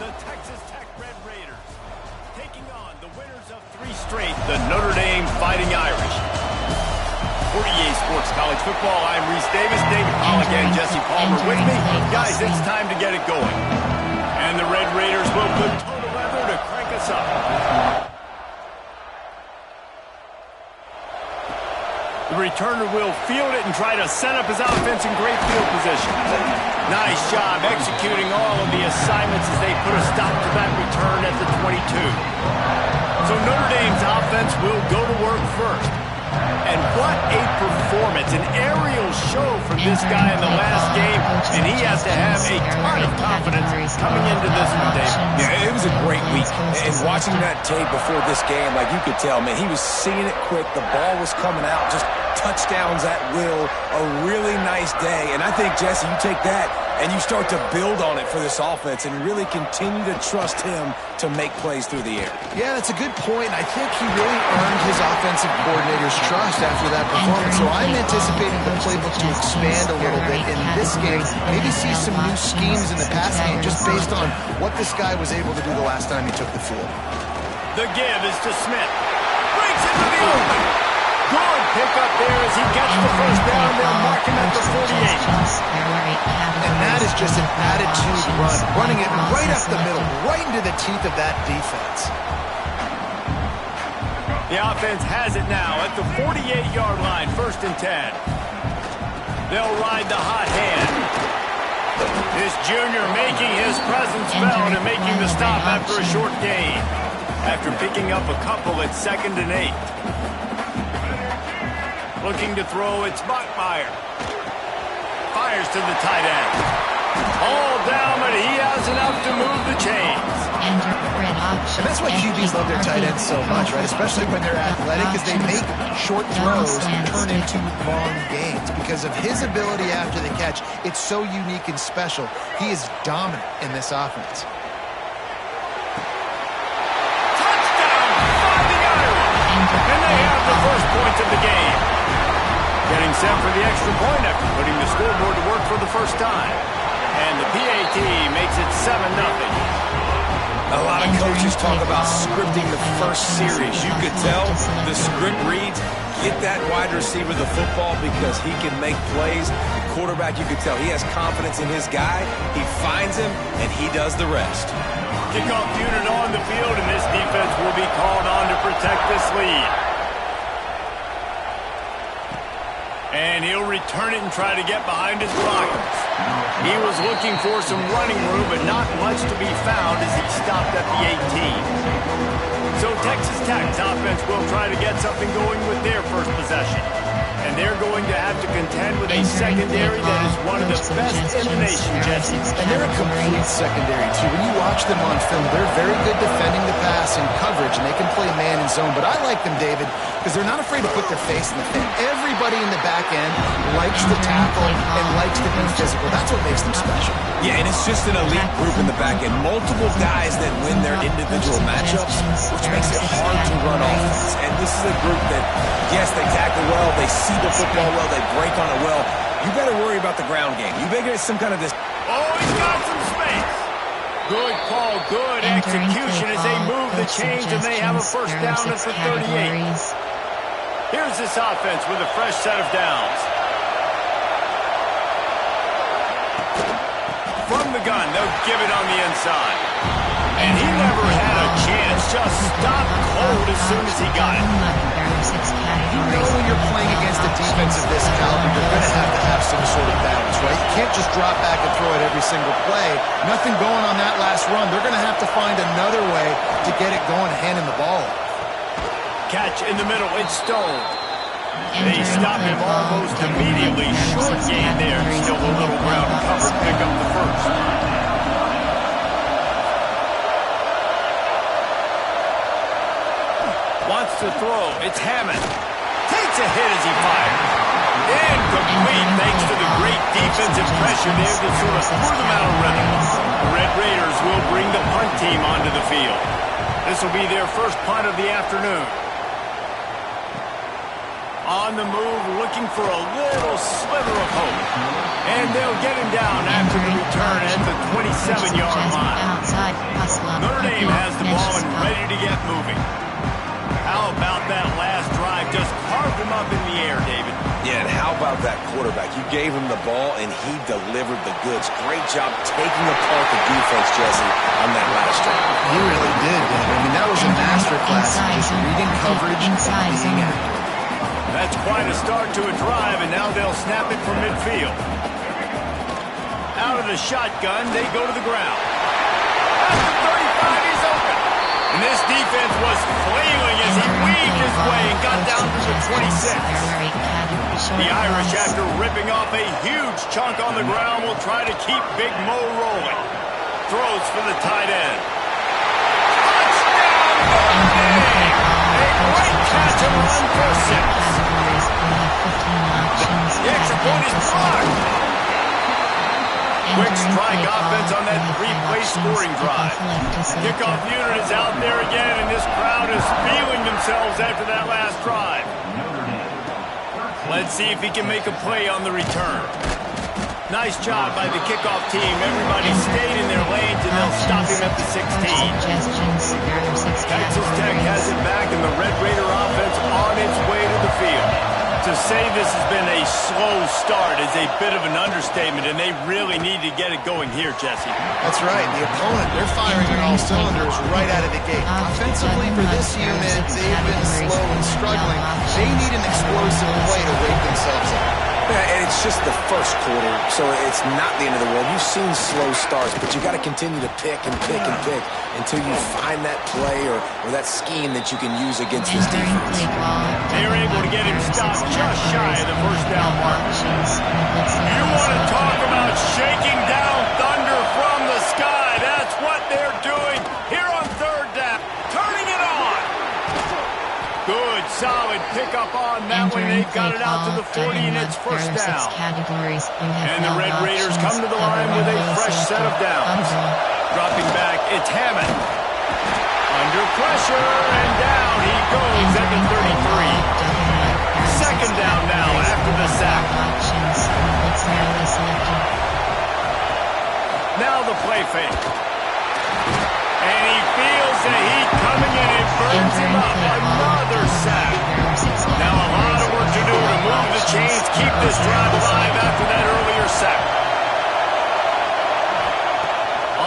the Texas Tech Red Raiders, taking on the winners of 3 straight, the Notre Dame Fighting Irish. For EA Sports College Football, I'm Reese Davis, David Pollock, and Jesse Palmer with me. Guys, it's time to get it going. And the Red Raiders will put total leather to crank us up. The returner will field it and try to set up his offense in great field position. Nice job executing all of the assignments as they put a stop to that return at the 22. So Notre Dame's offense will go to work first. And what a performance, an aerial show from this guy in the last game, and he has to have a ton of confidence coming into this one, David. Yeah, it was a great week, and watching that tape before this game, like you could tell, man, he was seeing it quick, the ball was coming out, just touchdowns at will, a really nice day, and I think, Jesse, you take that and you start to build on it for this offense and really continue to trust him to make plays through the air. Yeah, that's a good point. I think he really earned his offensive coordinator's trust after that performance. So I'm anticipating the playbook to expand a little bit in this game. Maybe see some new schemes in the passing game just based on what this guy was able to do the last time he took the field. The give is to Smith. Breaks into the open. Good pickup there as he gets the first down. They'll mark him at the 48. And that is just an attitude run, running it right up the middle, right into the teeth of that defense. The offense has it now at the 48-yard line, 1st and 10. They'll ride the hot hand. This junior making his presence felt and making the stop after a short gain. After picking up a couple at 2nd and 8. Looking to throw, it's Bachmeier. Fires to the tight end. All down, but he has enough to move the chains. And that's why QBs love their tight ends so much, right? Especially when they're athletic, because they make short throws turn into long gains. Because of his ability after the catch, it's so unique and special. He is dominant in this offense. Touchdown by the Irish. And they have the first points of the game. Getting set for the extra point after putting the scoreboard to work for the first time. And the PAT makes it 7-0. A lot of coaches talk about scripting the first series. You could tell the script reads, get that wide receiver the football because he can make plays. The quarterback, you could tell he has confidence in his guy. He finds him, and he does the rest. Kickoff unit on the field, and this defense will be called on to protect this lead. And he'll return it and try to get behind his blockers. He was looking for some running room, but not much to be found as he stopped at the 18. So Texas Tech's offense will try to get something going with their first possession. And they're going to have to contend with a secondary that is one of the best in the nation, Jesse. And they're a complete secondary, too. When you watch them on film, they're very good defending the pass and coverage, and they can play man and zone. But I like them, David, because they're not afraid to put their face in the thing. Everybody in the back end likes to tackle and likes to be physical. That's what makes them special. Yeah, and it's just an elite group in the back end. Multiple guys that win their individual matchups, which makes it hard to run offense. And this is a group that, yes, they tackle well, they see the football well, they break on it well. You better worry about the ground game. You better get some kind of this. Oh, he's got some space. Good call, good execution as they move the chains and they have a first down at the 38. Here's this offense with a fresh set of downs. From the gun, they'll give it on the inside. And he never had a chance, just stopped cold as soon as he got it. You know when you're playing against a defense of this caliber, you're going to have some sort of balance, right? You can't just drop back and throw it every single play. Nothing going on that last run. They're going to have to find another way to get it going and handing the ball off. Catch in the middle, it's Stone. They stop him almost immediately. Short gain there. Still a little ground cover. Pick up the first. Wants to throw. It's Hammond. Takes a hit as he fires. Incomplete thanks to the great defensive pressure there that sort of threw them out of rhythm. The Red Raiders will bring the punt team onto the field. This will be their first punt of the afternoon. On the move, looking for a little sliver of hope. And they'll get him down after the return at the 27-yard line. quarterback. You gave him the ball, and he delivered the goods. Great job taking apart the defense, Jesse, on that last drive. He really did, David. I mean, that was a masterclass in just reading coverage and being accurate. That's quite a start to a drive, and now they'll snap it from midfield. Out of the shotgun, they go to the ground. At the 35, he's open. And this defense was flailing as he weaved his way and got down to the 26. The Irish, after ripping off a huge chunk on the ground, will try to keep Big Mo rolling. Throws for the tight end. Touchdown, Notre Dame! A great catch and run for 6. The extra point is blocked. Quick strike offense on that three-play scoring drive. Kickoff unit is out there again, and this crowd is feeling themselves after that last drive. Let's see if he can make a play on the return. Nice job by the kickoff team. Everybody stayed in their lanes, and they'll stop him at the 16. Texas Tech has it back, and the Red Raider offense on its way to the field. To say this has been a slow start is a bit of an understatement, and they really need to get it going here, Jesse. That's right. The opponent, they're firing on all cylinders right out of the gate. Offensively for this unit, they've been slow and struggling. They need an explosive play to wake themselves up. Yeah, and it's just the first quarter, so it's not the end of the world. You've seen slow starts, but you got to continue to pick and pick and pick until you find that play or that scheme that you can use against this defense. They were able to get him stopped just shy of the first down mark. You want to talk about shaking down thunder from the sky. That's what they're doing here on third down. Turning it on. Good, solid pickup on that one. They've got it out to the 40, and it's first down. And the Red Raiders come to the line with a fresh set of downs. Dropping back, it's Hammond. Under pressure, and down he goes at the 33. Second down now after the sack. Now the play fake. And he feels the heat coming in and burns him up. Another sack. Now a lot of work to do to move the chains, keep this drive alive after that earlier sack.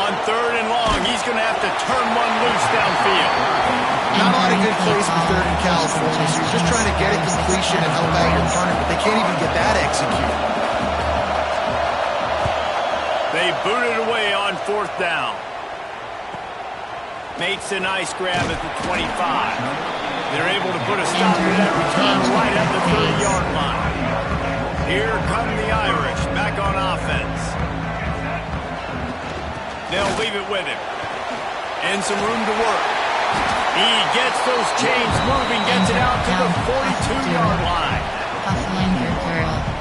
On third and long, he's going to have to turn one loose downfield. Not a lot of good plays for third in California, so you're just trying to get a completion and help out your opponent, but they can't even get that executed. They boot it away on fourth down. Makes a nice grab at the 25. They're able to put a stop to that return right at the 30-yard line. Here come the Irish back on offense. They'll leave it with him. And some room to work. He gets those chains moving, gets it out to the 42-yard line.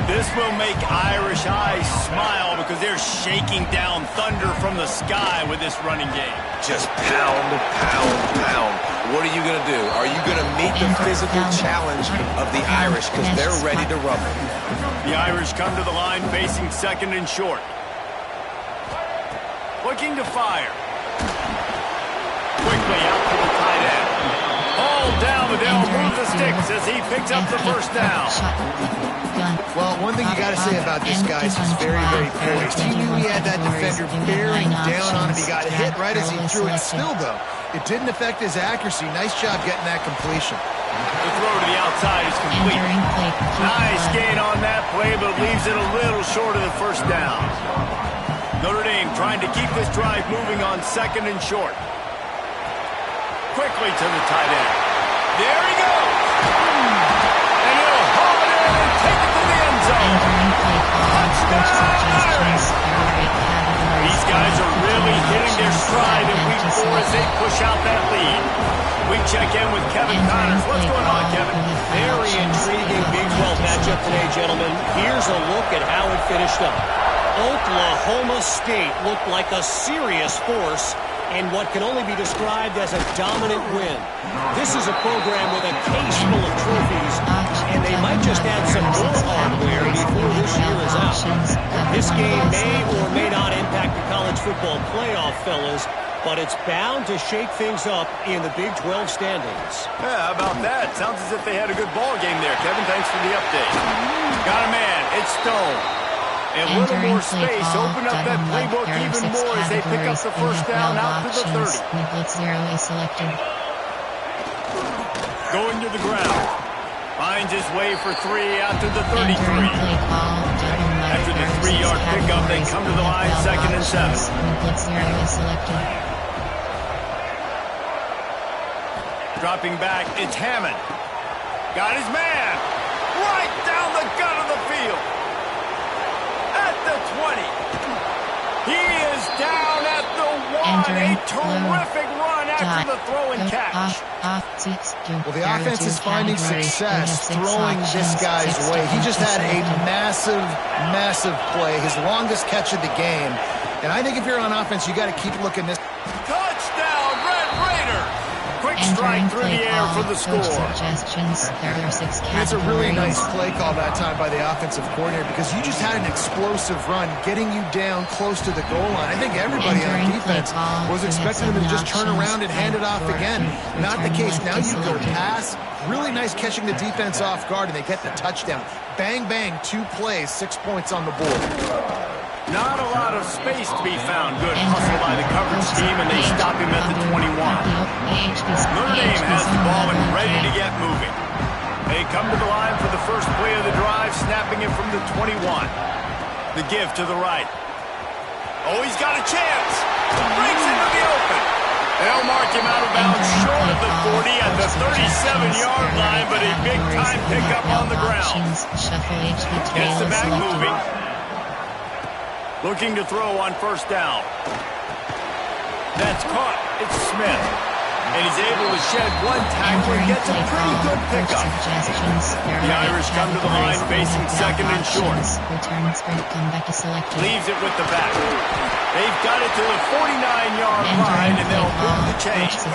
This will make Irish eyes smile because they're shaking down thunder from the sky with this running game. Just pound, pound, pound. What are you going to do? Are you going to meet the physical challenge of the Irish because they're ready to rumble? The Irish come to the line facing second and short. Looking to fire. Quickly out to the tight end. All down, but they'll move the sticks as he picks up the first down. Well, one thing you got to say about this guy is he's very, very poised. He knew he had that defender bearing down on him. He got hit right as he threw it. Still, though, it didn't affect his accuracy. Nice job getting that completion. The throw to the outside is complete. Nice gain on that play, but leaves it a little short of the first down. Notre Dame trying to keep this drive moving on second and short. Quickly to the tight end. There he goes. And he'll haul it in and take it to the end zone. Touchdown, Irish. These guys are really hitting their stride in week 4 as they push out that lead. We check in with Kevin Connors. What's going on, Kevin? Very intriguing Big 12 matchup today, gentlemen. Here's a look at how it finished up. Oklahoma State looked like a serious force in what can only be described as a dominant win. This is a program with a case full of trophies, and they might just add some more hardware before this year is out. This game may or may not impact the college football playoff, fellas, but it's bound to shake things up in the Big 12 standings. Yeah, how about that? Sounds as if they had a good ball game there, Kevin. Thanks for the update. Got a man. It's Stone. And a little more space. Open up that playbook even more as they pick up the first down out to the 30. Blitz 0 is selected. Going to the ground. Finds his way for 3 out to the 33. After the 3-yard pickup, they come to the line, 2nd and 7. Blitz 0 is selected. Dropping back, it's Hammond. Got his man. Right down the gut of the field. At the 20. He is down at the 1. A terrific run after the throw and catch. Well, the offense is finding success throwing this guy's way. He just had a massive, massive play, his longest catch of the game. And I think if you're on offense, you got to keep looking this. Touchdown, Red Raiders! Quick strike through the air for the score. And it's a really nice play call that time by the offensive coordinator because you just had an explosive run getting you down close to the goal line. I think everybody on defense was expecting them to just turn around and hand it off again. Not the case. Now you go pass. Really nice catching the defense off guard, and they get the touchdown. Bang, bang, 2 plays, 6 points on the board. Not a lot of space to be found. Good hustle by the coverage team, and they stop him at the 21. Notre Dame has the ball and ready to get moving. They come to the line for the first play of the drive, snapping it from the 21. The give to the right. Oh, he's got a chance. Breaks into the open. They'll mark him out of bounds short of the 40 at the 37-yard line, but a big-time pickup on the ground. Gets the back moving. Looking to throw on first down. That's caught. It's Smith. And he's able to shed 1 tackle and gets a pretty good pickup. The Irish come to the line facing 2nd and short. Leaves it with the back. They've got it to the 49-yard line, and they'll move the chains.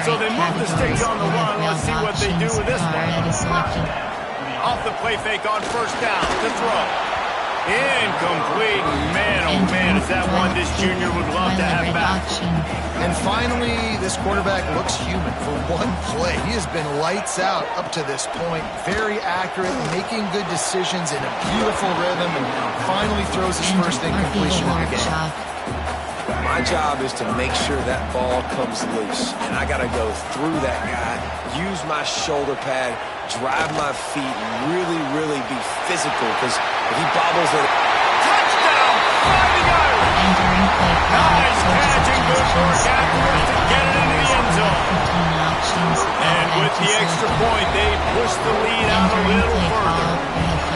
So they move the sticks on the run. Let's see what they do with this one. Off the play fake on first down to throw. Incomplete. Man, oh man, is that one this junior would love to have back. And finally, this quarterback looks human for 1 play. He has been lights out up to this point. Very accurate, making good decisions in a beautiful rhythm, and finally throws his first incompletion of the game. My job is to make sure that ball comes loose. And I got to go through that guy, use my shoulder pad, drive my feet, really, really be physical. Because if he bobbles it... Touchdown! Fighting Irish! Nice catch and good work afterwards to get it into the end zone. And with the extra point, they push the lead out a little further.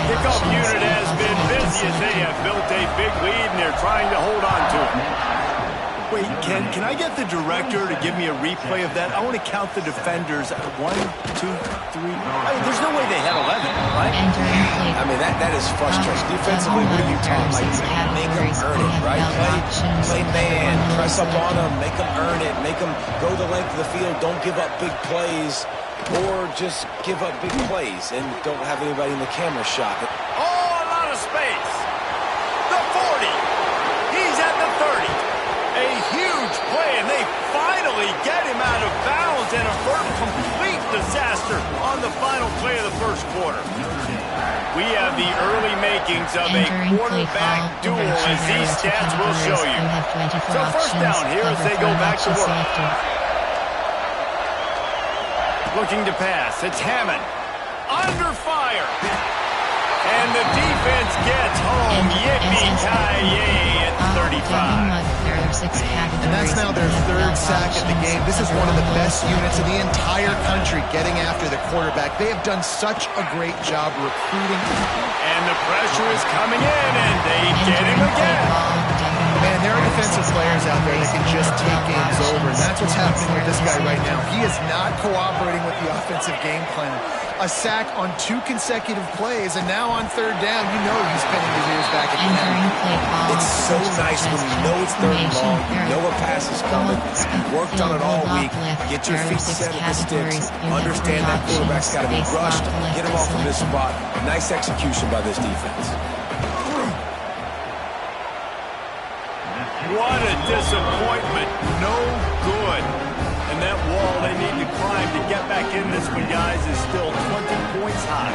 Kickoff unit has been busy as they have built a big lead, and they're trying to hold on to it. Wait, can I get the director to give me a replay of that? I want to count the defenders. 1, 2, 3. There's no way they had 11, right? I mean, that is frustrating. Defensively, what are you talking about? Make them earn it, right? Play man, press up on them, make them earn it, make them go the length of the field, don't give up big plays, or just give up big plays and don't have anybody in the camera shot. Oh, a lot of space. The 40. He's at the 30. A huge play, and they finally get him out of bounds and avert complete disaster on the final play of the first quarter. We have the early makings of a quarterback duel, as these stats will show you. So first down here as they go back to work. Looking to pass. It's Hammond. Under fire. And the defense gets home. Yippee-ki-yay at 35. And that's now their 3rd sack of the game. This is one of the best units in the entire country getting after the quarterback. They have done such a great job recruiting. And the pressure is coming in, and they get him again. Man, there are defensive players out there that can just take games over, and that's what's happening with this guy right now. He is not cooperating with the offensive game plan. A sack on 2 consecutive plays, and now on 3rd down, you know he's pinning his ears back again. It's so nice when you know it's 3rd and long, you know a pass is coming, you worked on it all week, get your feet set at the sticks, understand that quarterback's got to be rushed, get him off of this spot. Nice execution by this defense. What a disappointment. they need to climb to get back in this one, guys, is still 20 points high.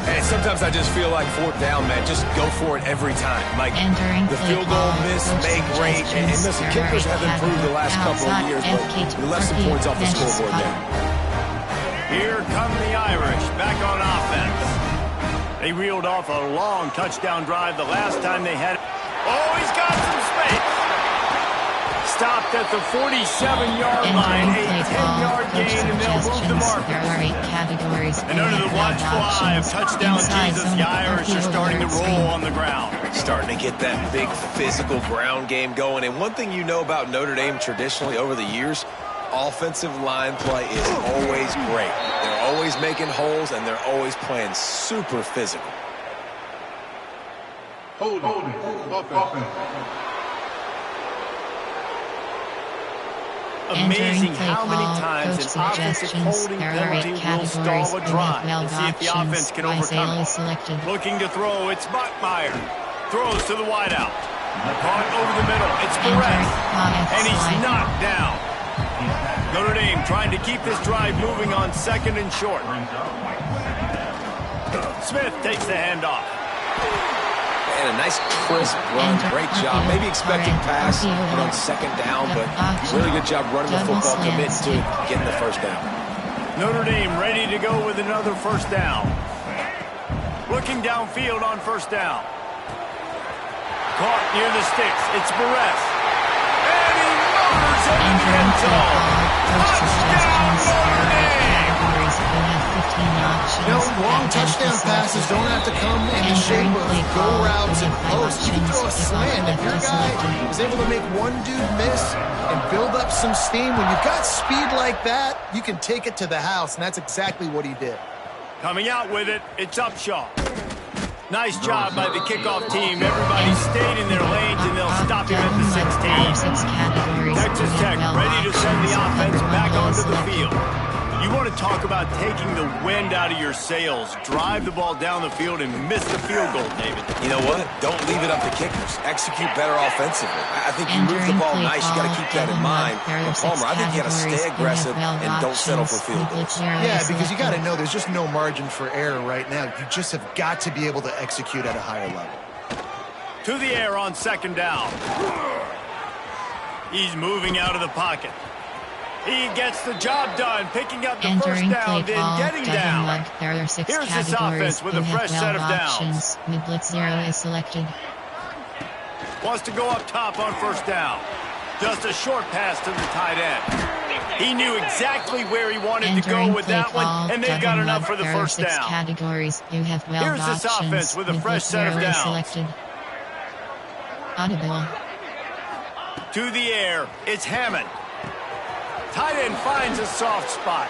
And sometimes I just feel like fourth down, man. Just go for it every time. Like the field goal miss, make rate. And listen, kickers have improved the last couple of years, but we left some points off the scoreboard there. Here come the Irish back on offense. They reeled off a long touchdown drive the last time they had it. Oh, he's got some space. Stopped at the 47-yard line, a 10-yard gain, and they'll move the marker. And under the watchful eye of touchdown Jesus, the Irish are starting to roll on the ground. Starting to get that big physical ground game going. And one thing you know about Notre Dame traditionally over the years, offensive line play is always great. They're always making holes, and they're always playing super physical. Hold offense. Amazing how many times an offensive holding penalty will stall a drive. Let's see if the offense can overcome it. Looking to throw, it's Buckmeyer. Throws to the wideout. Caught over the middle, it's Perez. And he's knocked down. Notre Dame trying to keep this drive moving on second and short. Smith takes the handoff. And a nice crisp run, great job. Maybe expecting pass on second down, but really good job running the football, committing to getting the first down. Notre Dame ready to go with another first down. Looking downfield on first down. Caught near the sticks. It's Perez. And he motors into the end zone. Touchdown, Notre Dame! Long touchdown passes don't have to come in the shape of go routes and posts. You can throw a slant. If your guy was able to make one dude miss and build up some steam, when you've got speed like that, you can take it to the house, and that's exactly what he did. Coming out with it, it's Upshaw. Nice job by the kickoff team. Everybody stayed in their lanes, and they'll stop him at the 16. Texas Tech ready to send the offense back onto the field. You want to talk about taking the wind out of your sails. Drive the ball down the field and miss the field goal, David. You know what? Don't leave it up to kickers. Execute better offensively. I think you move the ball nice. You got to keep that in mind. But Palmer, I think you got to stay aggressive and don't settle for field goals. Yeah, because you got to know there's just no margin for error right now. You just have got to be able to execute at a higher level. To the air on second down. He's moving out of the pocket. He gets the job done, picking up the first down, then getting down. There are 6 Here's categories. this offense with a fresh set of downs. Options. Mid-blitz 0 is selected. Wants to go up top on first down. Just a short pass to the tight end. He knew exactly where he wanted to go with that one, and they've got enough for the first down. There are 6 categories. You have 12 Here's options. this offense with a fresh set of downs. Selected. Audible. To the air, it's Hammond. Tight end finds a soft spot.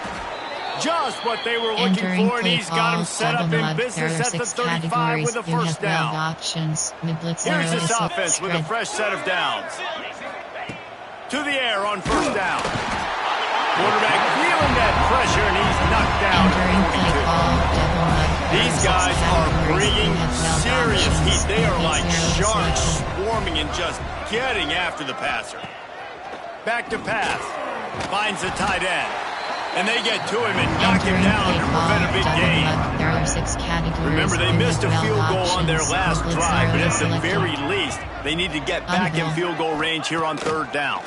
Just what they were looking for, and he's got him set up in business at the 35 with a first down. Options. Here's this offense with a fresh set of downs. To the air on first down. Quarterback feeling that pressure, and he's knocked down. These guys are bringing serious heat. They are like sharks swarming and just getting after the passer. Back to pass. Finds the tight end. And they get to him and knock him down to prevent a big gain. There are 6 categories. Remember, they missed a field goal on their last drive, but at the very least, they need to get back in field goal range here on third down.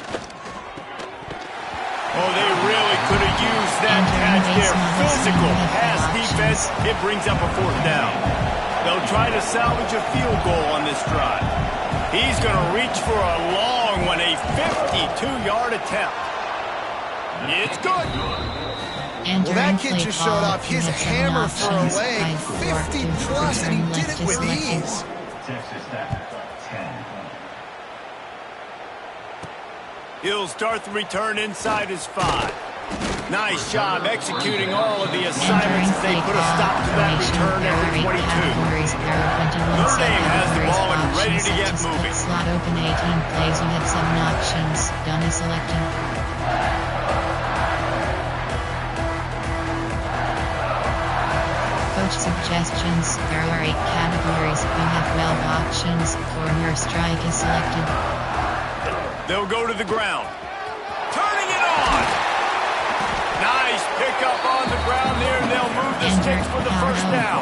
Oh, they really could have used that catch there. Physical pass defense. It brings up a fourth down. They'll try to salvage a field goal on this drive. He's going to reach for a long one, a 52-yard attempt. It's good. Well, that kid just showed off his hammer for a leg, 50-plus, and he did it with ease. He'll start the return inside his 5. Nice job executing all of the assignments as they put a stop to that return at the 22. Notre Dame has the ball and ready to get moving. Slot open 18 plays. You have 7 options. Dummy selected. Coach suggestions. There are 8 categories. You have 12 options. Corner strike is selected. They'll go to the ground. Turning it on. Nice pickup on the ground there, and they'll move the sticks for the first down.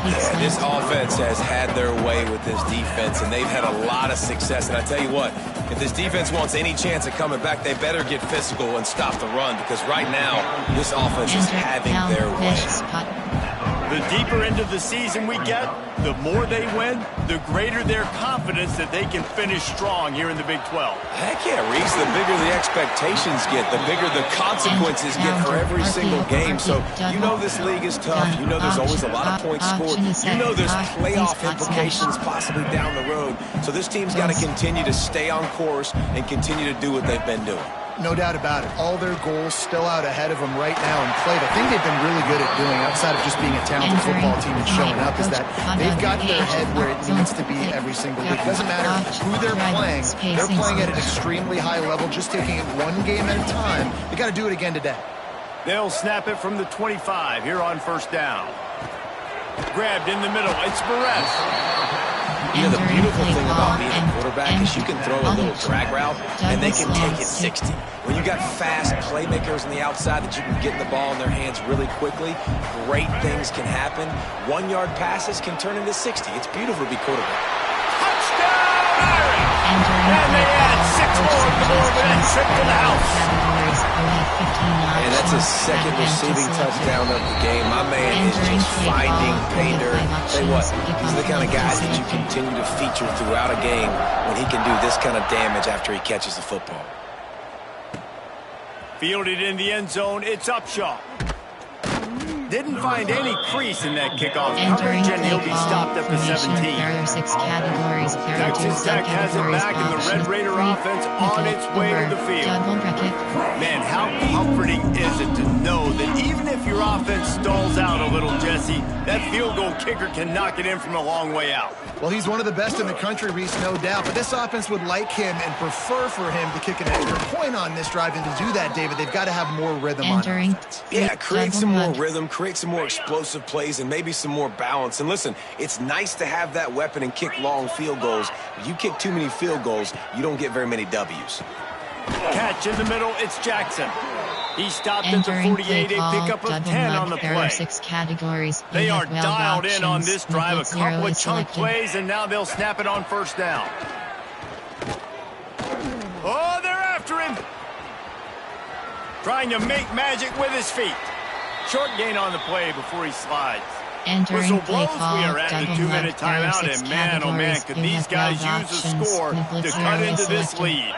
Yeah, this offense has had their way with this defense, and they've had a lot of success. And I tell you what, if this defense wants any chance of coming back, they better get physical and stop the run, because right now, this offense is having their way. The deeper into the season we get, the more they win, the greater their confidence that they can finish strong here in the Big 12. Heck yeah, Reese, the bigger the expectations get, the bigger the consequences get for every single game. So you know this league is tough. You know there's always a lot of points scored. You know there's playoff implications possibly down the road. So this team's got to continue to stay on course and continue to do what they've been doing. No doubt about it. All their goals still out ahead of them right now in play. The thing they've been really good at doing, outside of just being a talented football team and showing up, is that they've got their head where it needs to be every single week. It doesn't matter who they're playing. They're playing at an extremely high level, just taking it one game at a time. They got to do it again today. They'll snap it from the 25 here on first down. Grabbed in the middle. It's Perez. You know, the beautiful thing about being a quarterback is you can throw a little drag route, and they can take it 60. When you got fast playmakers on the outside that you can get the ball in their hands really quickly, great things can happen. 1-yard passes can turn into 60. It's beautiful to be quarterback. Touchdown, Irish! And they add 6 more to the board with that trip to the house. And that's his second receiving touchdown of the game. My man is just finding pay dirt. Tell you what, these are the kind of guys that you continue to feature throughout a game when he can do this kind of damage after he catches the football. Fielded in the end zone, it's Upshaw. Didn't find any crease in that kickoff coverage, and he'll be stopped at the 17. Texas Tech has it back, and the Red Raider offense on its way to the field. Man, how comforting is it to know that even if your offense stalls out a little, Jesse, that field goal kicker can knock it in from a long way out. Well, he's one of the best in the country, Reese, no doubt. But this offense would like him and prefer for him to kick an extra point on this drive. And to do that, David, they've got to have more rhythm on offense. Yeah, create some more rhythm, create some more explosive plays, and maybe some more balance. And listen, it's nice to have that weapon and kick long field goals. If you kick too many field goals, you don't get very many W's. Catch in the middle, it's Jackson. He stopped at the 48, a pickup of 10 on the play. They are dialed in on this drive, a couple of chunk plays, and now they'll snap it on first down. Oh, they're after him. Trying to make magic with his feet. Short gain on the play before he slides. Whistle blows, we are at the 2-minute timeout, and man, oh man, could these guys use a score to cut into this lead.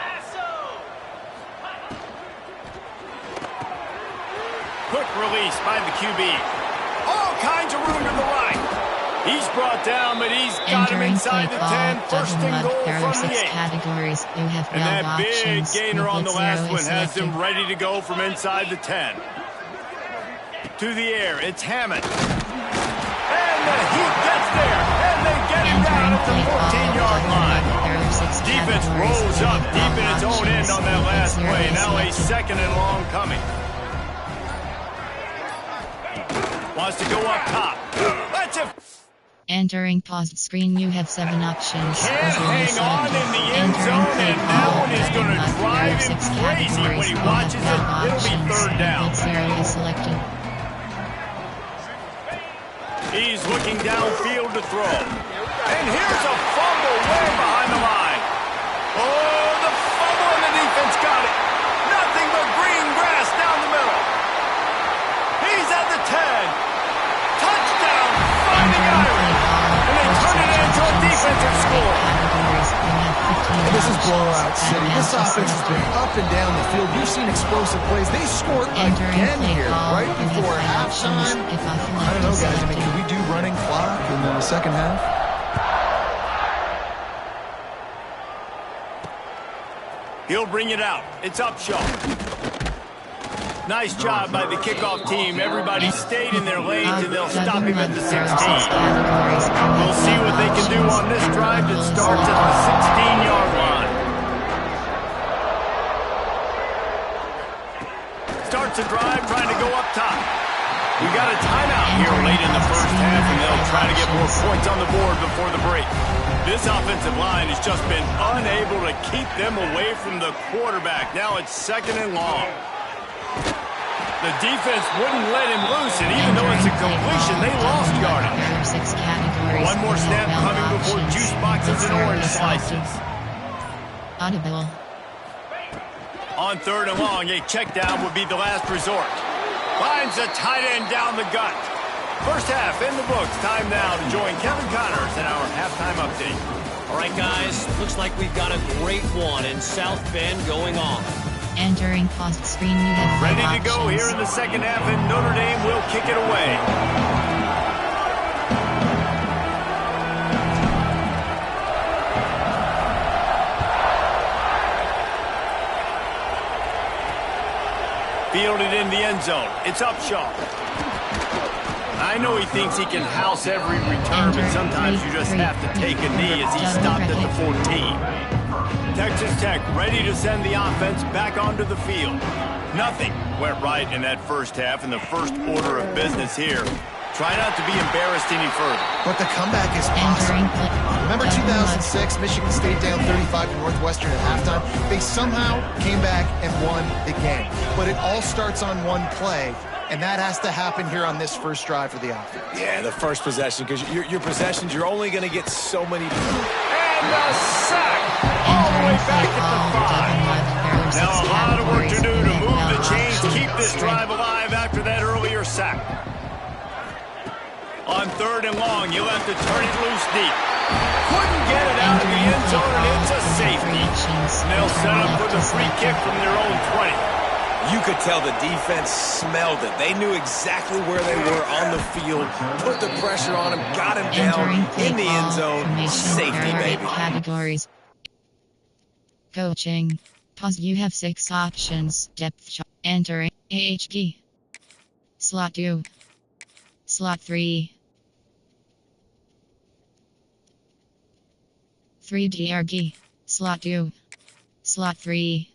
Quick release by the QB. All kinds of room to the right. He's brought down, but he's got him inside the 10. First and goal from the 8. And that big gainer on the last one has him ready to go from inside the 10. To the air, it's Hammond. And the heat gets there. And they get him down at the 14-yard line. Defense rolls up deep in its own end on that last play. Now a second and long coming. Wants to go up top. That's it. Entering paused screen, you have 7 options. Can't hang on in the end zone, and that one is going to drive him crazy when he watches it. It'll be third down. He's looking downfield to throw. And here's a fumble way behind the line. Oh, the fumble, and the defense got it. Nothing but green grass down the middle. He's at the 10. Touchdown, Fighting Irish. And they turn it into a defensive score. And this is blowout city. This offense has been up and down the field. We've seen explosive plays. They scored again here right before halftime. I don't know, guys. I mean, can we do running clock in the second half? He'll bring it out. It's Upshaw. Nice job by the kickoff team. Everybody stayed in their lanes, and they'll stop him at the 16. We'll see what they can do on this drive that starts at the 16-yard line. Starts a drive trying to go up top. We got a timeout here late in the first half, and they'll try to get more points on the board before the break. This offensive line has just been unable to keep them away from the quarterback. Now it's second and long. The defense wouldn't let him loose, and even though it's a completion, they lost yardage. 6 categories. One more snap coming before juice boxes and orange slices. Audible. On 3rd and long, a check down would be the last resort. Finds a tight end down the gut. First half in the books. Time now to join Kevin Connors in our halftime update. All right, guys, looks like we've got a great one in South Bend going on. Entering post screen, you have ready to go here in the second half, and Notre Dame will kick it away. Fielded in the end zone. It's Upshaw. I know he thinks he can house every return, but sometimes you just have to take a knee as he stopped at the 14. Texas Tech ready to send the offense back onto the field. Nothing went right in that first half in the first order of business here. Try not to be embarrassed any further. But the comeback is awesome. Remember 2006, Michigan State down 35 to Northwestern at halftime? They somehow came back and won the game. But it all starts on one play, and that has to happen here on this first drive for the offense. Yeah, the first possession, because your possessions, you're only going to get so many. And the sack all the way back at the 5. Now a lot of work to do to move the chains, keep this drive alive after that earlier sack. On 3rd and long, you'll have to turn it loose deep. Couldn't get it out of the end zone, and it's a safety. And they'll set up with a free kick from their own 20. You could tell the defense smelled it. They knew exactly where they were on the field, put the pressure on him, got him down in the end zone. Safety, baby. Categories. Coaching. Pause. You have 6 options. Depth chart. Entering. AHD. Slot 2. Slot 3. 3DRG. Slot 2. Slot 3.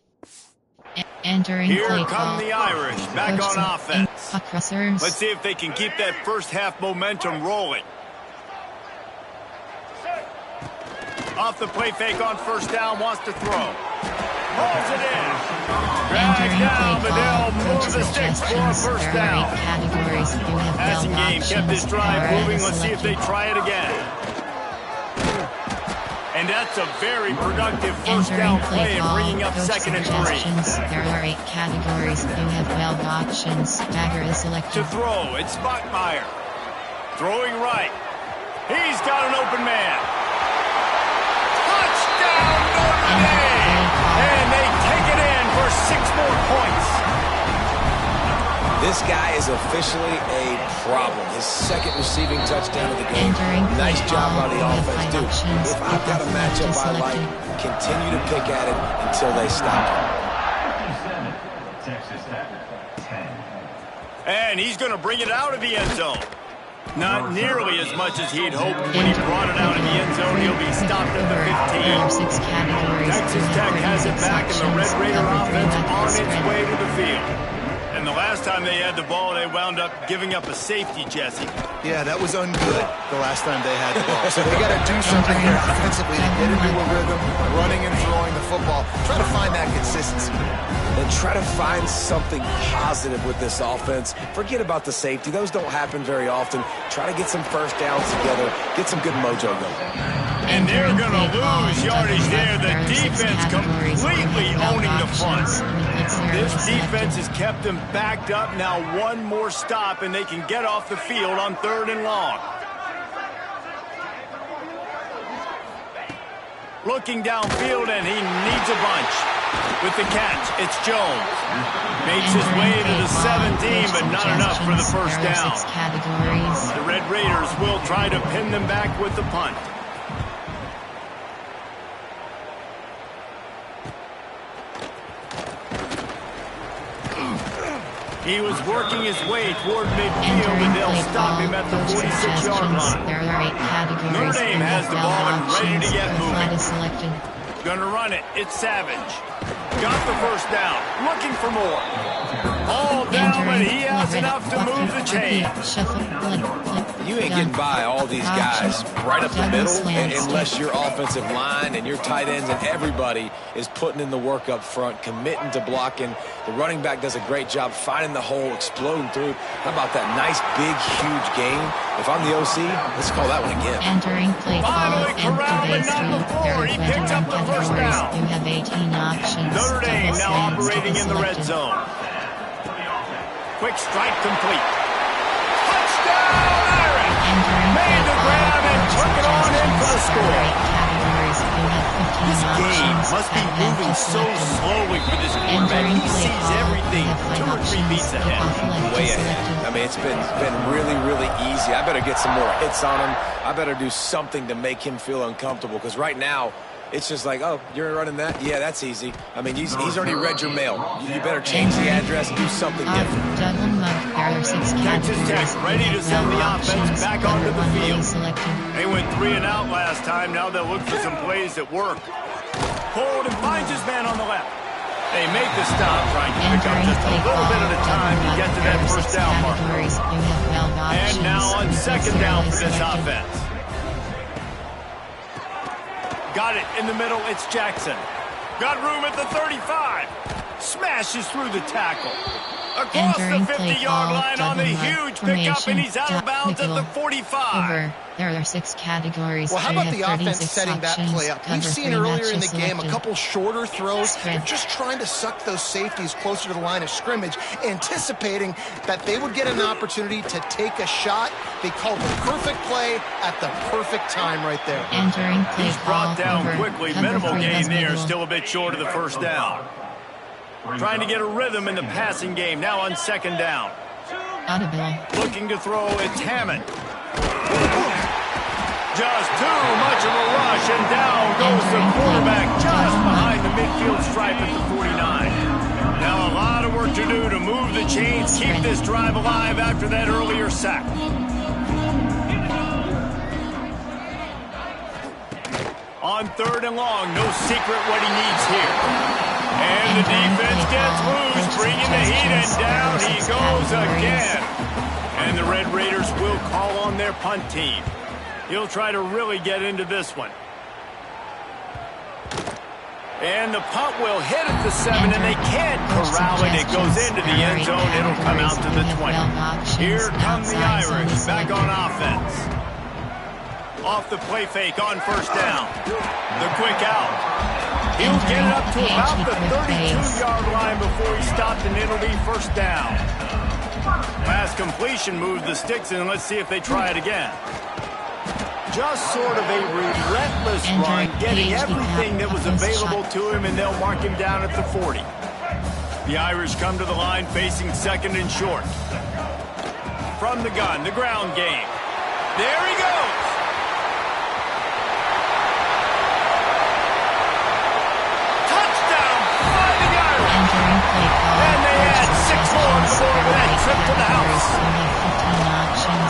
Entering here play come call. The Irish back on offense. Crossers. Let's see if they can keep that first half momentum rolling. Off the play fake on first down, wants to throw. Rolls it in. Dragged down, but they'll move the sticks for a first down. Passing game kept this drive moving. Let's see if they try it again. And that's a very productive first down play and bringing up 2nd and 3. There are 8 categories. You have 12 options. Bagger is selected. To throw, it's Bachmeier. Throwing right. He's got an open man. Touchdown, Notre Dame! And they take it in for 6 more points. This guy is officially a problem. His 2nd receiving touchdown of the game. Nice job by the offense, dude. If I've got a matchup I like, continue to pick at it until they stop it. And he's going to bring it out of the end zone. Not nearly as much as he'd hoped when he brought it out of the end zone. He'll be stopped at the 15. Texas Tech has it back, and the Red Raider offense on its way to the field. And the last time they had the ball, they wound up giving up a safety, Jesse. Yeah, that was ungood the last time they had the ball. So they got to do something here offensively to get into a rhythm, running and throwing the football. Try to find that consistency. And try to find something positive with this offense. Forget about the safety. Those don't happen very often. Try to get some first downs together. Get some good mojo going. And they're going to lose yardage there. The defense completely owning the front. This defense has them backed up. Now one more stop, and they can get off the field on 3rd and long. Looking downfield, and he needs a bunch. With the catch, it's Jones. Makes his way to the 17, but not enough for the first down. The Red Raiders will try to pin them back with the punt. He was working his way toward midfield, and they'll stop him at the 46-yard line. Notre Dame has the ball and ready to get moving. Gonna run it. It's Savage. Got the first down. Looking for more. All down, but he has enough to move the chain. You ain't getting by all these guys right up the middle unless your offensive line and your tight ends and everybody is putting in the work up front, committing to blocking. The running back does a great job finding the hole, exploding through. How about that nice, big, huge gain? If I'm the OC, let's call that one again. Entering play call and today's three He picks up the first down. You have 18 options. Notre Dame now operating in the red zone. Quick strike complete. Touchdown, Irish! Made the grab and took it on in for the score. This game must be moving so slowly for this quarterback. He sees everything 2 or 3 beats ahead. Way ahead. I mean, it's been really, really easy. I better get some more hits on him. I better do something to make him feel uncomfortable, because right now, it's just like, oh, you're running that? Yeah, that's easy. I mean, he's already read your mail. You better change the address and do something different. Texas Tech ready to send the offense back onto the field. They went 3 and out last time. Now they'll look for some plays that work. Hold and finds his man on the left. They make the stop, trying to pick up just a little bit at a time to get to that first down mark. And now on second down for this offense. Got it in the middle, it's Jackson. Got room at the 35. Smashes through the tackle. Across the 50-yard line on the huge pickup, and he's out of bounds at the 45. There are 6 categories. Well, how about the offense setting that play up? We've seen earlier in the game a couple shorter throws. They're just trying to suck those safeties closer to the line of scrimmage, anticipating that they would get an opportunity to take a shot. They called the perfect play at the perfect time right there. He's brought down quickly. Minimal gain there. Still a bit short of the first down. Trying to get a rhythm in the passing game. Now on second down. Looking to throw, it's Hammond. Just too much of a rush, and down goes the quarterback just behind the midfield stripe at the 49. Now a lot of work to do to move the chains, keep this drive alive after that earlier sack. On third and long, no secret what he needs here. And the defense gets loose, bringing the heat, and down he goes again. And the Red Raiders will call on their punt team. He'll try to really get into this one. And the punt will hit at the 7, and they can't corral it. It goes into the end zone. It'll come out to the 20. Here come the Irish back on offense. Off the play fake on first down. The quick out. He'll get it up to about the 32-yard line before he stopped, and it'll be first down. Pass completion moved the sticks in. Let's see if they try it again. Just sort of a relentless run, getting everything that was available to him, and they'll mark him down at the 40. The Irish come to the line facing second and short. From the gun, the ground game. There he goes. And they had 6 more before that trip to the house.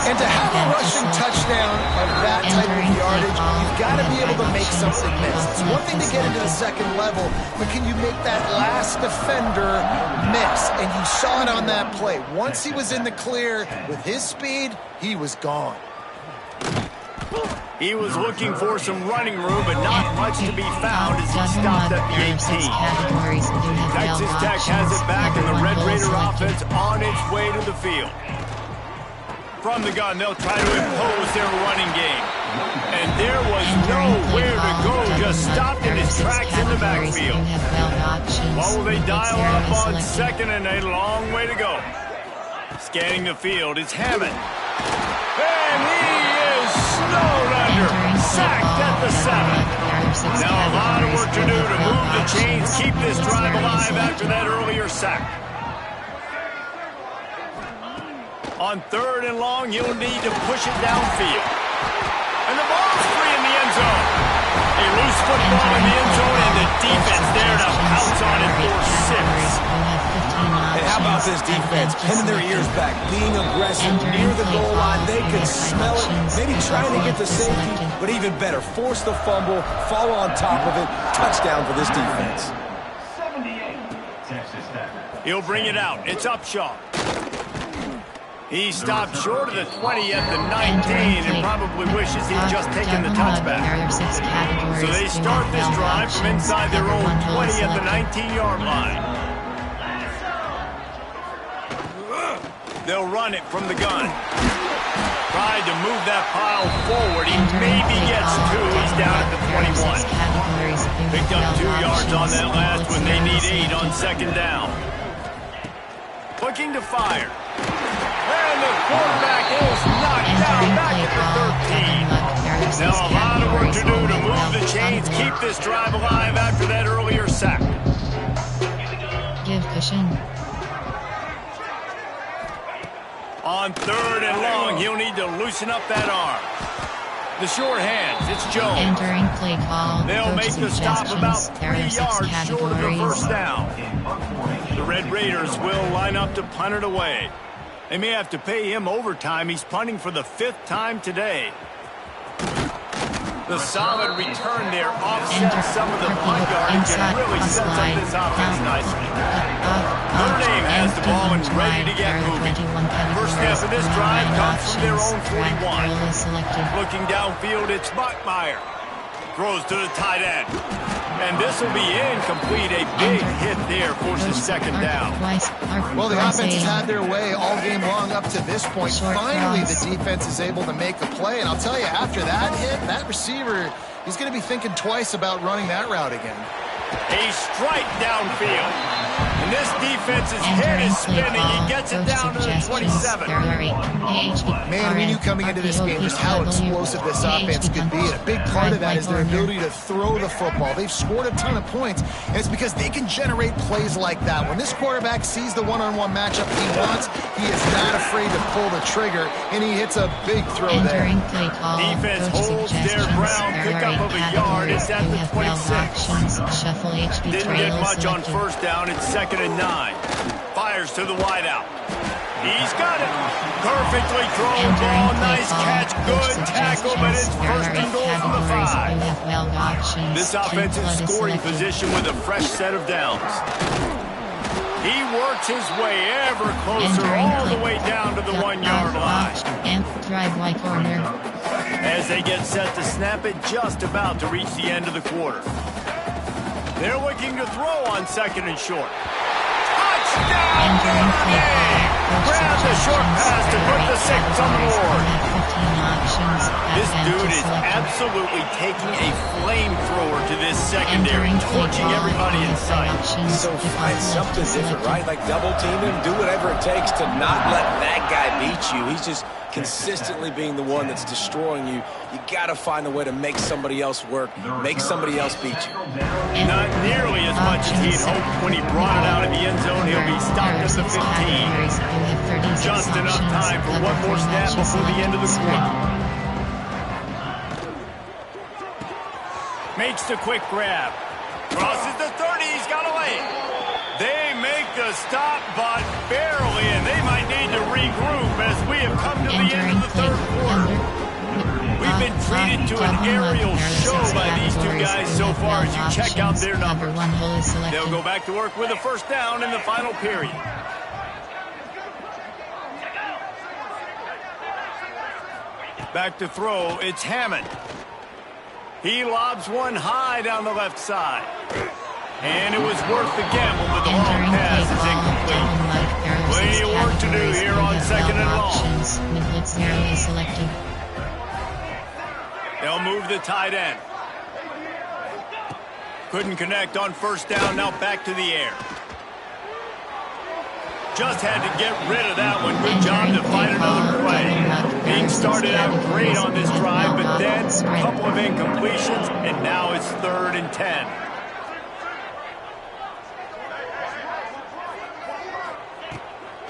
And to have a rushing touchdown of that type of yardage, you've got to be able to make something miss. It's one thing to get into the second level, but can you make that last defender miss? And you saw it on that play. Once he was in the clear with his speed, he was gone. He was looking for some running room, but not much to be found as he stopped at the 18. Texas Tech has it back, and the Red Raider offense on its way to the field. From the gun, they'll try to impose their running game. And there was nowhere to go, just stopped in his tracks in the backfield. What will they dial up on second, and a long way to go? Scanning the field, it's Hammond. And he is snowed under, sacked at the 7. Now a lot of work to do to move the chains, keep this drive alive after that earlier sack. On third and long, you'll need to push it downfield. And the ball's free in the end zone. A loose football in the end zone, and the defense there to pounce on it for 6. And how about this defense? Pinning their ears back, being aggressive near the goal line. They could smell it, maybe trying to get the safety, but even better, force the fumble, fall on top of it. Touchdown for this defense. 78, Texas Tech. He'll bring it out. It's Upshaw. He stopped short of the 20 at the 19 and probably wishes he'd just taken the touchback. So they start this drive from inside their own 20 at the 19-yard line. They'll run it from the gun. Tried to move that pile forward. He maybe gets two. He's down at the 21. Picked up 2 yards on that last one. They need 8 on second down. Looking to fire. And the quarterback is knocked down back at the 13. Now a lot of work to do to move the chains, keep this drive alive after that earlier sack. Give cushion. On 3rd and long, he'll need to loosen up that arm. The short hands, it's Jones. Entering play call. They'll make the stop about 3 yards short of the first down. The Red Raiders will line up to punt it away. They may have to pay him overtime. He's punting for the 5th time today. The solid return there offsets some of the punt yardage and really sets up this offense nicely. Notre Dame has the ball and ready to get moving. First step of this drive comes from their own 41. Looking downfield, it's Buckmeyer. Throws to the tight end. And this will be incomplete. A big hit there forces second down. Well, the offense has had their way all game long up to this point. Finally, the defense is able to make a play. And I'll tell you, after that hit, that receiver, he's going to be thinking twice about running that route again. A strike downfield. And this defense's head is spinning. He gets it down to the 27. Man, we knew coming into this game just how explosive this offense could be. And a big part of that is their ability to throw the football. They've scored a ton of points, and it's because they can generate plays like that. When this quarterback sees the one-on-one matchup he wants, he is not afraid to pull the trigger, and he hits a big throw there. Defense holds their ground. Pickup of a yard. It's at the 26. Didn't get much on first down. It's 2nd and 9. Fires to the wideout. He's got it. Perfectly thrown ball. Nice catch. Good tackle, but it's 1st and goal from the 5. This offense is scoring position with a fresh set of downs. He works his way ever closer all the way down to the 1-yard line. As they get set to snap it, just about to reach the end of the quarter. They're looking to throw on 2nd and short. Touchdown! Grab the short pass to put the 6 on the board. This dude is absolutely taking a flamethrower to this secondary, torching everybody in sight. So find something different, right? Like double team him, do whatever it takes to not let that guy beat you. He's just consistently being the one that's destroying you. You got to find a way to make somebody else work, make somebody else beat you. Not nearly as much as he'd hoped when he brought it out of the end zone. He'll be stopped at the 15. Just enough time for one more snap before the end of the quarter. Makes the quick grab. Crosses the 30. He's got away. They make the stop, but barely, and they might need to regroup as we have come to the end of the 3rd quarter. We've been treated to an aerial show by these 2 guys so far as you check out their numbers. They'll go back to work with a 1st down in the final period. Back to throw, it's Hammond. He lobs one high down the left side. And it was worth the gamble, but the long pass is incomplete. Plenty of work to do here on 2nd and long. They'll move the tight end. Couldn't connect on 1st down, now back to the air. Just had to get rid of that one. Good job to find another play. Being started out great on this drive, but then a couple of incompletions, and now it's 3rd and 10.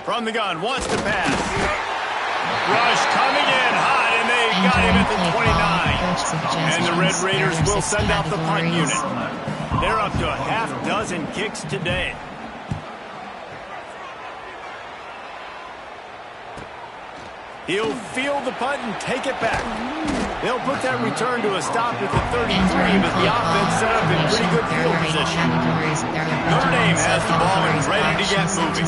From the gun, wants to pass. Rush coming in hot, and they got him at the 29. And the Red Raiders will send out the punt unit. They're up to a half-dozen kicks today. He'll field the punt and take it back. They'll put that return to a stop at the 33, but the offense set up in pretty good field position. Notre Dame has the ball and ready to get moving.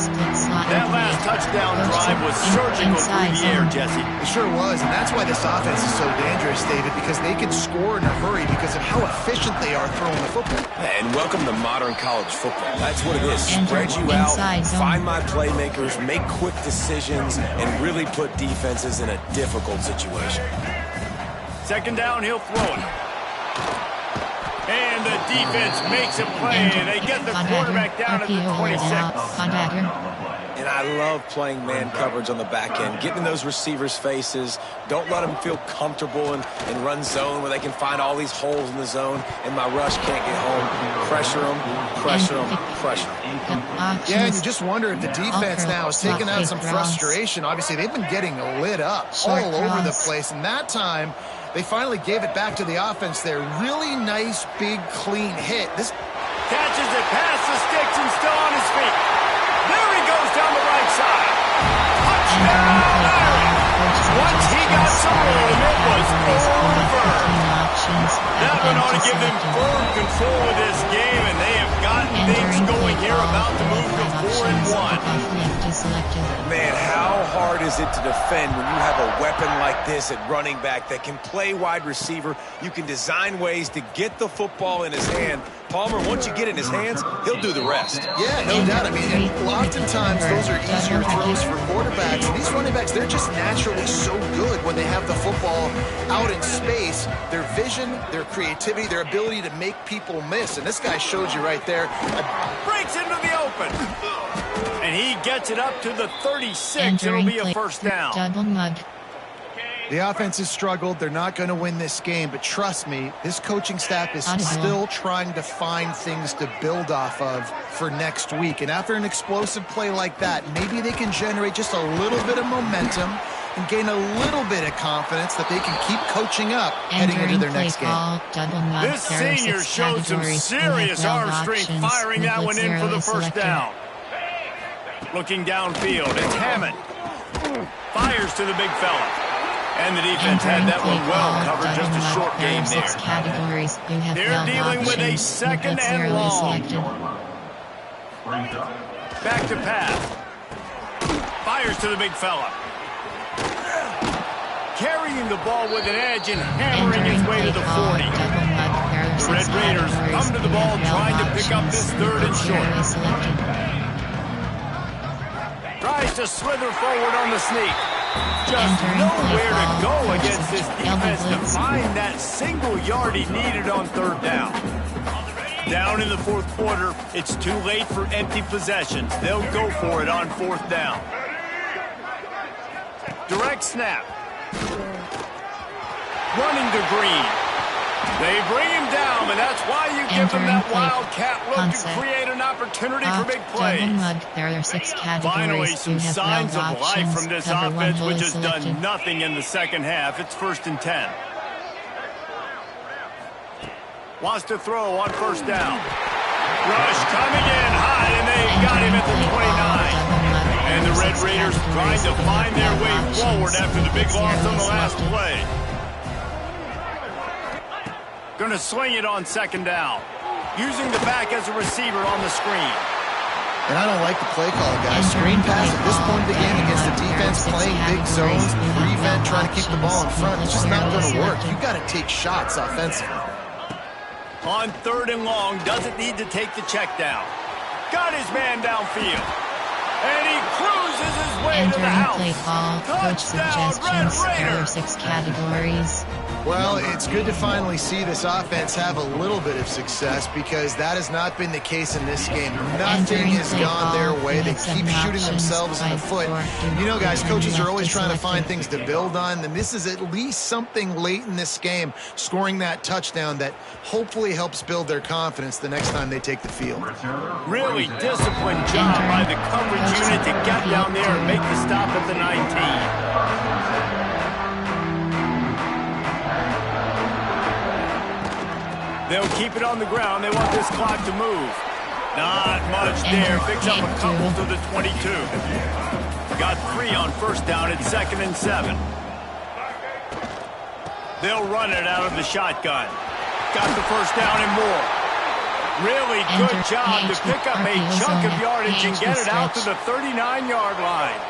That last touchdown drive was surgical through the air, Jesse. It sure was, and that's why this offense is so dangerous, David, because they can score in a hurry because of how efficient they are throwing the football. And welcome to modern college football. That's what it is. Spread you out, find my playmakers, make quick decisions, and really put defenses in a difficult situation. Second down, he'll throw it. And the defense makes a play, and they get the quarterback down at the 26. And I love playing man coverage on the back end, getting in those receivers' faces. Don't let them feel comfortable and run zone where they can find all these holes in the zone, and my rush can't get home. Pressure them, pressure them, pressure them. Yeah, and you just wonder if the defense now is taking out some frustration. Obviously, they've been getting lit up all over the place, and that time they finally gave it back to the offense there. Really nice, big, clean hit. This catches it past the sticks and still on his feet. There he goes down the right side. Touchdown! Once he got some room, it was over. That one ought to give them firm control of this game, and they have gotten things going here, about to move to 4-1. Man, how hard is it to defend when you have a weapon like this at running back that can play wide receiver? You can design ways to get the football in his hand. Palmer, once you get it in his hands, he'll do the rest. Yeah, no doubt. I mean, and oftentimes those are easier throws for quarterbacks. And these running backs, they're just naturally so good when they have the football out in space. Their vision, their creativity, their ability to make people miss. And this guy showed you right there. Breaks into the open. And he gets it up to the 36. It'll be a first down. Double mug. The offense has struggled. They're not going to win this game, but trust me, this coaching staff is still trying to find things to build off of for next week. And after an explosive play like that, maybe they can generate just a little bit of momentum and gain a little bit of confidence that they can keep coaching up heading into their next game. This senior showed some serious arm strength firing that one in for the first down. Looking downfield, it's Hammond. Fires to the big fella. And the defense had that one well covered, just a short game there. They're dealing with a second and long. Back to pass. Fires to the big fella. Carrying the ball with an edge and hammering his way to the 40. The Red Raiders come to the ball trying to pick up this third and short. Tries to slither forward on the sneak. Just nowhere to go against this defense to find that single yard he needed on third down. Down in the fourth quarter, it's too late for empty possessions. They'll go for it on fourth down. Direct snap. Running to Green. They bring him down, and that's why you give them that wildcat look to create an opportunity for big plays. There are 6 categories. Finally, some signs of life from this offense, which has done nothing in the second half. It's 1st and 10. Wants to throw on first down. Rush coming in high, and they've got him at the 29. And the Red Raiders trying to find their way forward after the big loss on the last play. Going to swing it on second down. Using the back as a receiver on the screen. And I don't like the play call, guys. Screen pass at this point of the game against the defense playing big zones, prevent, trying to keep the ball in front. It's just not going to work. You've got to take shots offensively. On third and long, doesn't need to take the check down. Got his man downfield. And he cruises his way to the house. Play call, coach suggestions. There are 6 categories. Well, it's good to finally see this offense have a little bit of success because that has not been the case in this game. Nothing has gone their way. They keep shooting themselves in the foot. You know, guys, coaches are always trying to find things to build on, and this is at least something late in this game, scoring that touchdown that hopefully helps build their confidence the next time they take the field. Really disciplined job by the coverage unit to get down there and make the stop at the 19. They'll keep it on the ground. They want this clock to move. Not much there. Picks up a couple to the 22. Got 3 on first down at 2nd and 7. They'll run it out of the shotgun. Got the first down and more. Really good job to pick up a chunk of yardage and get it out to the 39-yard line.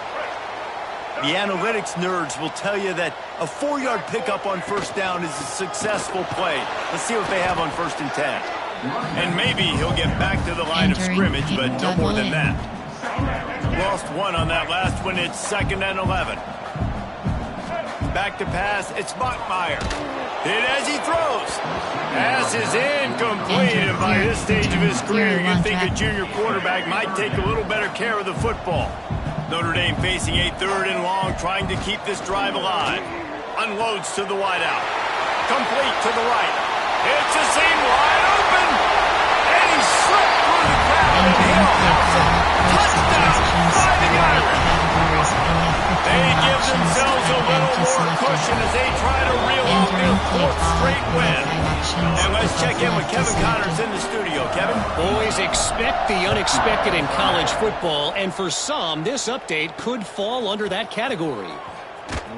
The analytics nerds will tell you that a 4-yard pickup on first down is a successful play. Let's see what they have on 1st and 10. And maybe he'll get back to the line of scrimmage, but no more than that. Lost one on that last one. It's 2nd and 11. Back to pass. It's Bachmeier. Hit as he throws. Pass is incomplete. And by this stage of his career, you'd think a junior quarterback might take a little better care of the football. Notre Dame facing a 3rd and long, trying to keep this drive alive. Unloads to the wideout. Complete to the right. It's a seam wide open. And he slipped through the crowd and Hill has it. Touchdown by the Irish. They give themselves a little more cushion as they try to reel off their 4th straight win. And let's check in with Kevin Connors in the studio. Kevin? Boys, expect the unexpected in college football, and for some, this update could fall under that category.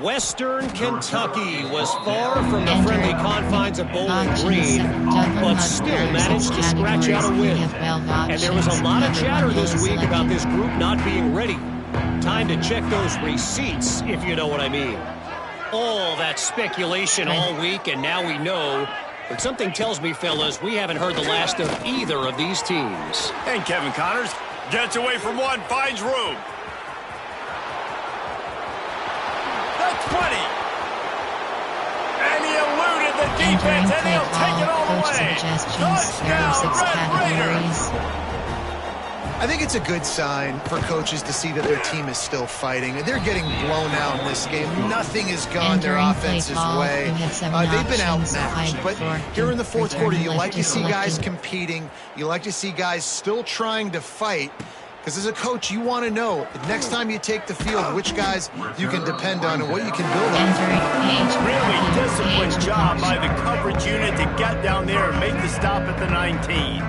Western Kentucky was far from the friendly confines of Bowling Green, but still managed to scratch out a win. And there was a lot of chatter this week about this group not being ready. Time to check those receipts, if you know what I mean. All that speculation all week, and now we know. But something tells me, fellas, we haven't heard the last of either of these teams. And Kevin Connors gets away from one, finds room. The 20. And he eluded the defense, and he'll take it all the way. Touchdown, Red Raiders. I think it's a good sign for coaches to see that their team is still fighting. They're getting blown out in this game. Nothing has gone their offense's way. They've been outmatched. But here in the 4th quarter, you like to see guys competing. You like to see guys still trying to fight. Because as a coach, you want to know the next time you take the field, which guys you can depend on and what you can build on. Really disciplined job by the coverage unit to get down there and make the stop at the 19.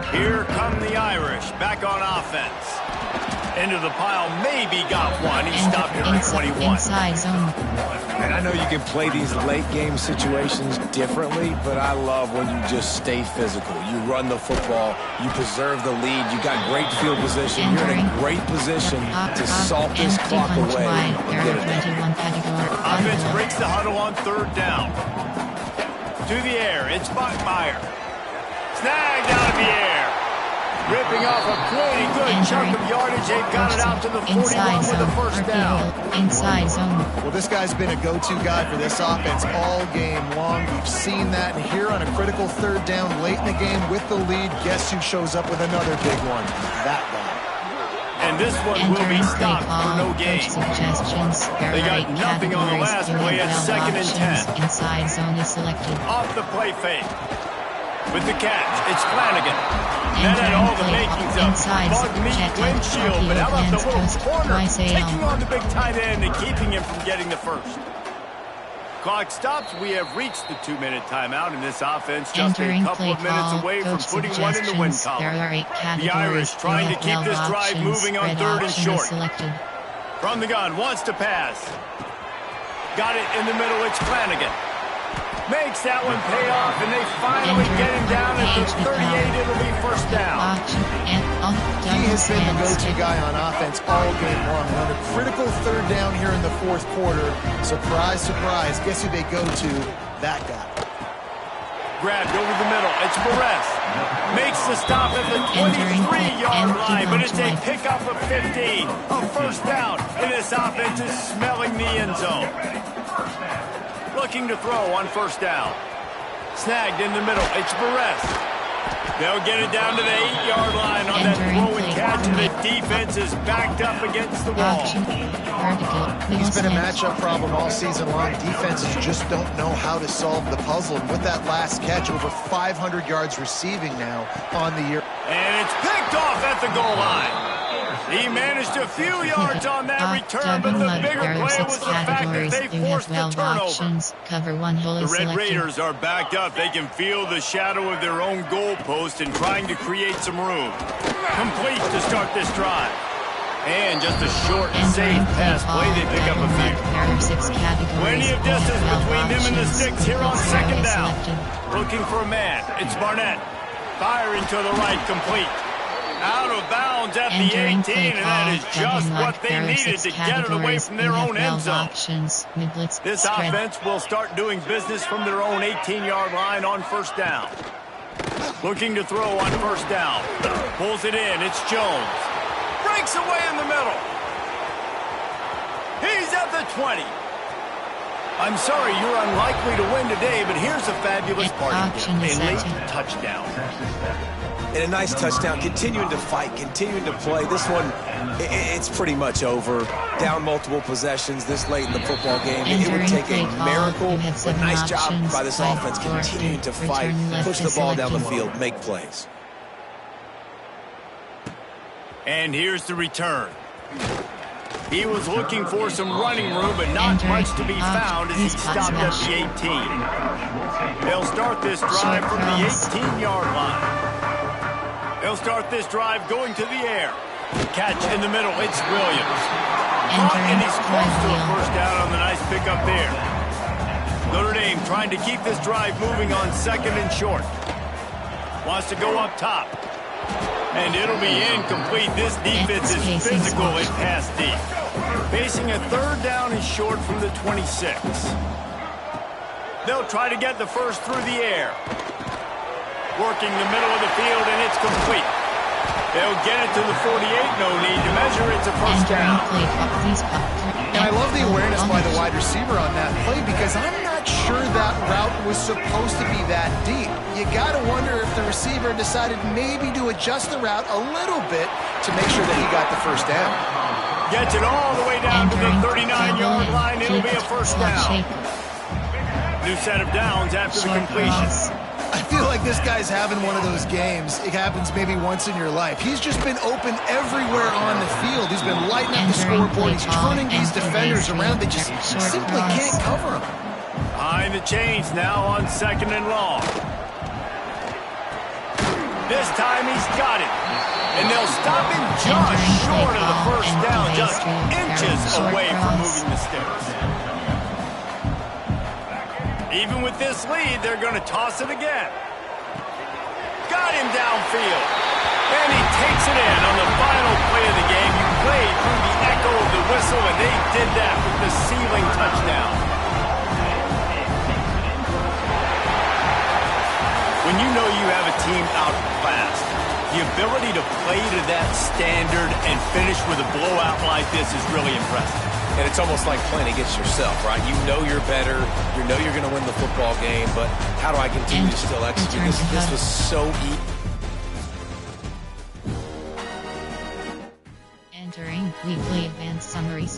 Here come the Irish, back on offense. Into the pile, maybe got one. He stopped it at 21. And I know you can play these late game situations differently, but I love when you just stay physical. You run the football, you preserve the lead, you got great field position. You're in a great position to salt this clock away and get it done. Offense breaks the huddle on 3rd down. To the air, it's Bachmeier. Snagged out of the air. Ripping off a pretty good chunk of yardage. They've got it out to the 41 with the 1st down. Inside zone. Well, this guy's been a go-to guy for this offense all game long. We've seen that. And here on a critical 3rd down late in the game with the lead, guess who shows up with another big one? That guy. And this one will be stopped for no gain. They got nothing on the last play at 2nd and 10. Inside zone is selected. Off the play fake. With the catch, it's Flanagan. That had all the makings of bug meat windshield, but how about the little corner taking on the big tight end and keeping him from getting the first? Clock stops. We have reached the 2-minute timeout in this offense, just a couple of minutes away from putting one in the win column. The Irish trying to keep this drive moving on 3rd and short. From the gun, wants to pass. Got it in the middle, it's Flanagan. Makes that one pay off, and they finally get him down at the 38. It'll be 1st down. He has been the go-to guy on offense all game long. On a critical 3rd down here in the 4th quarter, surprise, surprise, guess who they go to? That guy. Grabbed over the middle. It's Perez. Makes the stop at the 23-yard line, but it's a pickup of 15. A 1st down, and this offense is smelling the end zone. Looking to throw on 1st down. Snagged in the middle. It's Perez. They'll get it down to the 8-yard line on that throw and catch, and the defense is backed up against the wall. He's been a matchup problem all season long. Defenses just don't know how to solve the puzzle. And with that last catch, over 500 yards receiving now on the year. And it's picked off at the goal line. He managed a few yards on that return, but the bigger play was the fact that they forced the turnover. The Red Raiders are backed up. They can feel the shadow of their own goalpost and trying to create some room. Complete to start this drive. And just a short and safe pass play, they pick up a few. Plenty of distance between them and the sticks here on second down. Looking for a man. It's Barnett. Firing to the right, complete. Out of bounds at the 18, and that is just what they needed to get it away from their own end zone. This offense will start doing business from their own 18-yard line on first down. Looking to throw on first down. Pulls it in. It's Jones. Breaks away in the middle. He's at the 20. I'm sorry, you're unlikely to win today, but here's a fabulous party gift. A late touchdown. And a nice touchdown, continuing to fight, continuing to play. This one, it's pretty much over. Down multiple possessions this late in the football game. It would take a miracle, but nice job by this offense continuing to fight, push the ball down the field, make plays. And here's the return. He was looking for some running room, but not much to be found as he stopped at the 18. They'll start this drive from the 18-yard line. They'll start this drive going to the air. Catch in the middle. It's Williams. And he's close to a first down on the nice pickup there. Notre Dame trying to keep this drive moving on second and short. Wants to go up top. And it'll be incomplete. This defense is physical and pass deep. Facing a third down and short from the 26. They'll try to get the first through the air. Working the middle of the field, and it's complete. They'll get it to the 48. No need to measure. It's a first down. And I love the awareness by the wide receiver on that play because I'm not sure that route was supposed to be that deep. You got to wonder if the receiver decided maybe to adjust the route a little bit to make sure that he got the first down. Gets it all the way down to the 39-yard line. It'll be a first down. New set of downs after the completion. I feel like this guy's having one of those games. It happens maybe once in your life. He's just been open everywhere on the field. He's been lighting up the scoreboard. He's turning these defenders around. They just simply can't cover him. Behind the chains now on second and long. This time he's got it. And they'll stop him just short of the first down, just inches away from moving the sticks. Even with this lead, they're going to toss it again. Got him downfield. And he takes it in on the final play of the game. You played through the echo of the whistle, and they did that with the sealing touchdown. When you know you have a team outclassed, the ability to play to that standard and finish with a blowout like this is really impressive. And it's almost like playing against yourself, right? You know you're better. You know you're going to win the football game, but how do I continue to still execute? This was so easy. Entering weekly advanced summary.